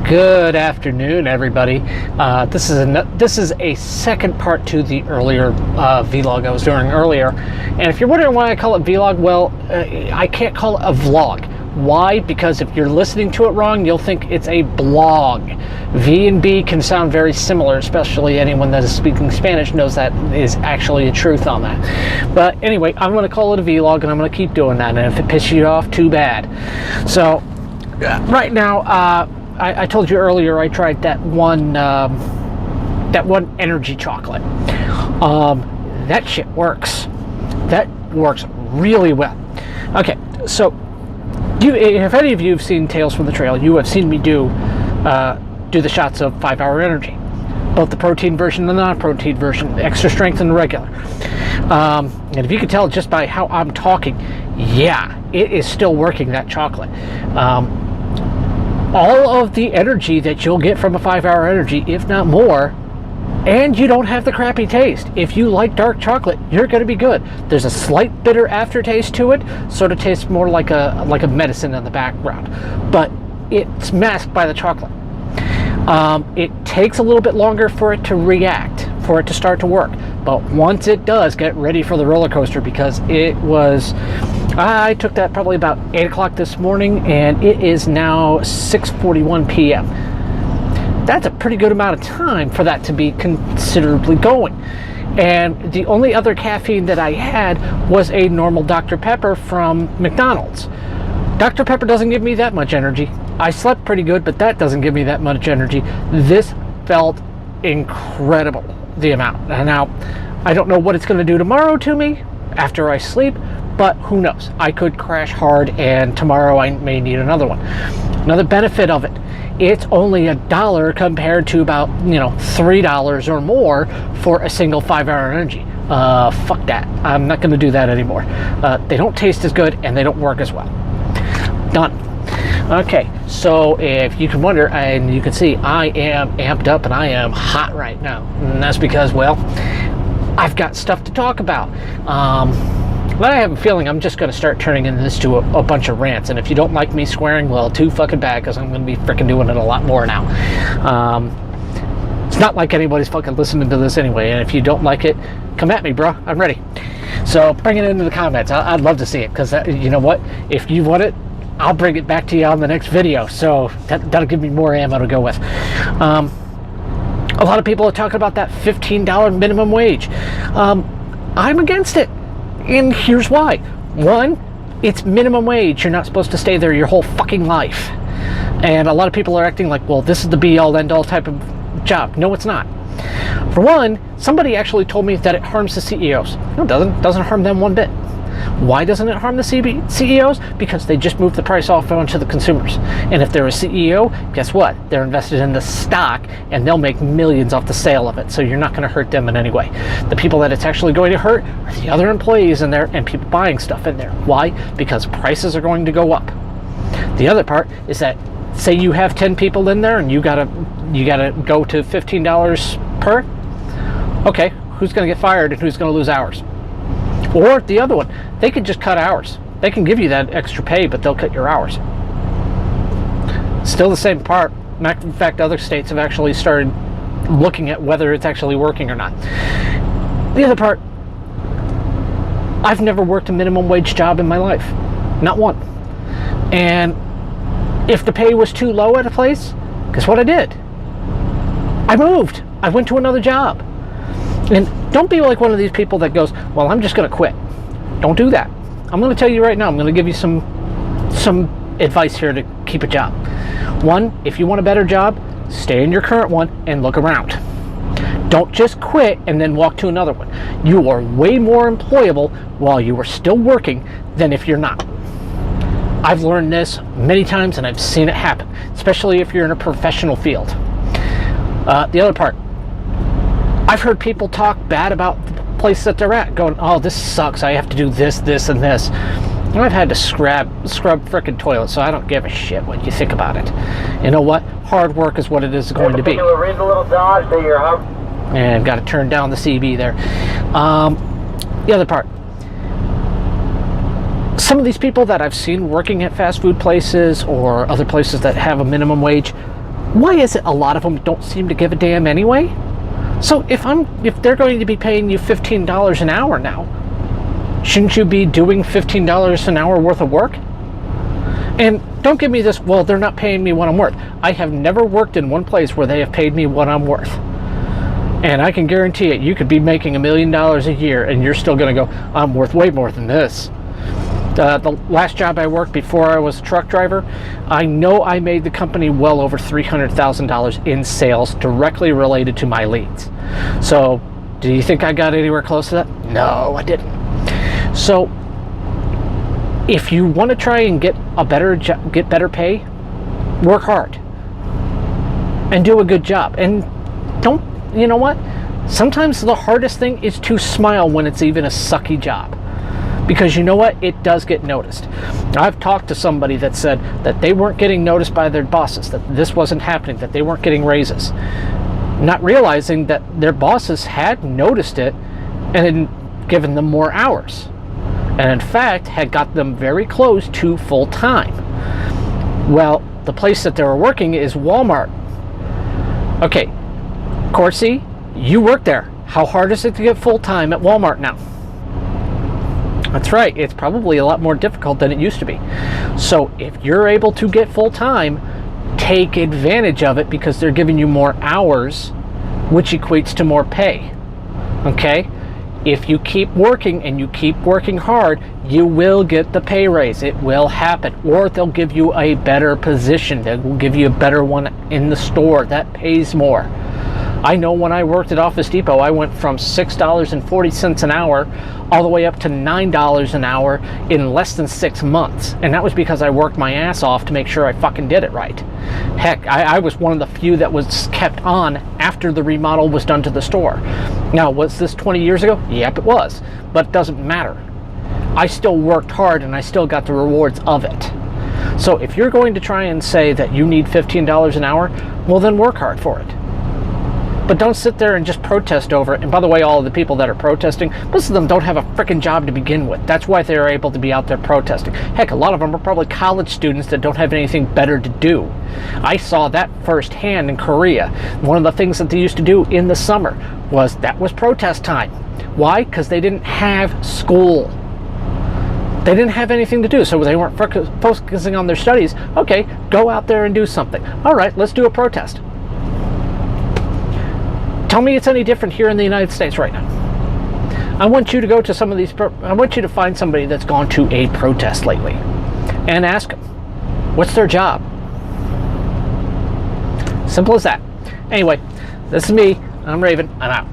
Good afternoon, everybody. This is a second part to the earlier vlog I was doing earlier. And if you're wondering why I call it vlog, well, I can't call it a vlog. Why? Because if you're listening to it wrong, you'll think it's a blog. V and B can sound very similar, especially anyone that is speaking Spanish knows that is actually a truth on that. But anyway, I'm going to call it a vlog, and I'm going to keep doing that. And if it pisses you off, too bad. So, right now, I told you earlier I tried that one energy chocolate. That shit works. That works really well. Okay, so if any of you have seen Tales from the Trail, you have seen me do the shots of 5 Hour Energy, both the protein version and the non-protein version, extra strength and the regular. And if you can tell just by how I'm talking, yeah, it is still working, that chocolate. All of the energy that you'll get from a 5 Hour Energy, if not more, and you don't have the crappy taste. If you like dark chocolate, you're going to be good. There's a slight bitter aftertaste to it, sort of tastes more like a medicine in the background, but it's masked by the chocolate. It takes a little bit longer for it to react, for it to start to work, but once it does, get ready for the roller coaster, because it was... I took that probably about 8 o'clock this morning, and it is now 6:41 p.m. That's a pretty good amount of time for that to be considerably going. And the only other caffeine that I had was a normal Dr. Pepper from McDonald's. Dr. Pepper doesn't give me that much energy. I slept pretty good, but that doesn't give me that much energy. This felt incredible, the amount. And now, I don't know what it's going to do tomorrow to me after I sleep, but who knows? I could crash hard, and tomorrow I may need another one. Another benefit of it, it's only $1 compared to about, $3 or more for a single 5 Hour Energy. Fuck that. I'm not going to do that anymore. They don't taste as good, and they don't work as well. Done. Okay, so if you can wonder, and you can see, I am amped up and I am hot right now. And that's because, well, I've got stuff to talk about. But I have a feeling I'm just going to start turning into this to a bunch of rants. And if you don't like me swearing, well, too fucking bad, because I'm going to be freaking doing it a lot more now. It's not like anybody's fucking listening to this anyway. And if you don't like it, come at me, bro. I'm ready. So bring it into the comments. I'd love to see it, because you know what? If you want it, I'll bring it back to you on the next video. So that'll give me more ammo to go with. A lot of people are talking about that $15 minimum wage. I'm against it. And here's why. One, it's minimum wage. You're not supposed to stay there your whole fucking life. And a lot of people are acting like, well, this is the be-all, end-all type of job. No, it's not. For one, somebody actually told me that it harms the CEOs. No, it doesn't. It doesn't harm them one bit. Why doesn't it harm the CEOs? Because they just move the price off onto the consumers. And if they're a CEO, guess what? They're invested in the stock, and they'll make millions off the sale of it. So you're not going to hurt them in any way. The people that it's actually going to hurt are the other employees in there and people buying stuff in there. Why? Because prices are going to go up. The other part is that, say you have 10 people in there and you gotta go to $15 per. Okay, who's going to get fired and who's going to lose hours? Or the other one, they could just cut hours. They can give you that extra pay, but they'll cut your hours. Still the same part. In fact, other states have actually started looking at whether it's actually working or not. The other part, I've never worked a minimum wage job in my life. Not one. And if the pay was too low at a place, guess what I did? I moved. I went to another job. And don't be like one of these people that goes, well, I'm just going to quit. Don't do that. I'm going to tell you right now, I'm going to give you some advice here to keep a job. One, if you want a better job, stay in your current one and look around. Don't just quit and then walk to another one. You are way more employable while you are still working than if you're not. I've learned this many times, and I've seen it happen, especially if you're in a professional field. The other part, I've heard people talk bad about the place that they're at, going, oh, this sucks, I have to do this, this, and this. And I've had to scrub frickin' toilets, so I don't give a shit what you think about it. You know what? Hard work is what it is going to be. And got to turn down the CB there. The other part, some of these people that I've seen working at fast food places or other places that have a minimum wage, Why is it a lot of them don't seem to give a damn anyway? So if they're going to be paying you $15 an hour now, shouldn't you be doing $15 an hour worth of work? And don't give me this, well, they're not paying me what I'm worth. I have never worked in one place where they have paid me what I'm worth. And I can guarantee it, you could be making $1 million a year and you're still going to go, I'm worth way more than this. The last job I worked before I was a truck driver, I know I made the company well over $300,000 in sales directly related to my leads. So, do you think I got anywhere close to that? No, I didn't. So, if you want to try and get a get better pay, work hard and do a good job. And don't, you know what? Sometimes the hardest thing is to smile when it's even a sucky job. Because you know what? It does get noticed. I've talked to somebody that said that they weren't getting noticed by their bosses, that this wasn't happening, that they weren't getting raises. Not realizing that their bosses had noticed it and had given them more hours. And in fact, had got them very close to full time. Well, the place that they were working is Walmart. Okay, Corsi, you work there. How hard is it to get full time at Walmart now? That's right, it's probably a lot more difficult than it used to be. So if you're able to get full time, take advantage of it because they're giving you more hours, which equates to more pay. Okay? If you keep working and you keep working hard, you will get the pay raise. It will happen. Or they'll give you a better position. They will give you a better one in the store that pays more. I know when I worked at Office Depot, I went from $6.40 an hour all the way up to $9 an hour in less than 6 months. And that was because I worked my ass off to make sure I fucking did it right. Heck, I was one of the few that was kept on after the remodel was done to the store. Now, was this 20 years ago? Yep, it was. But it doesn't matter. I still worked hard and I still got the rewards of it. So if you're going to try and say that you need $15 an hour, well then work hard for it. But don't sit there and just protest over it. And by the way, all of the people that are protesting, most of them don't have a freaking job to begin with. That's why they're able to be out there protesting. Heck, a lot of them are probably college students that don't have anything better to do. I saw that firsthand in Korea. One of the things that they used to do in the summer was protest time. Why? Because they didn't have school. They didn't have anything to do, so they weren't focusing on their studies. Okay, go out there and do something. All right, let's do a protest. Tell me it's any different here in the United States right now. I want you to go to some of these, I want you to find somebody that's gone to a protest lately and ask them, what's their job? Simple as that. Anyway, this is me. I'm Raven. I'm out.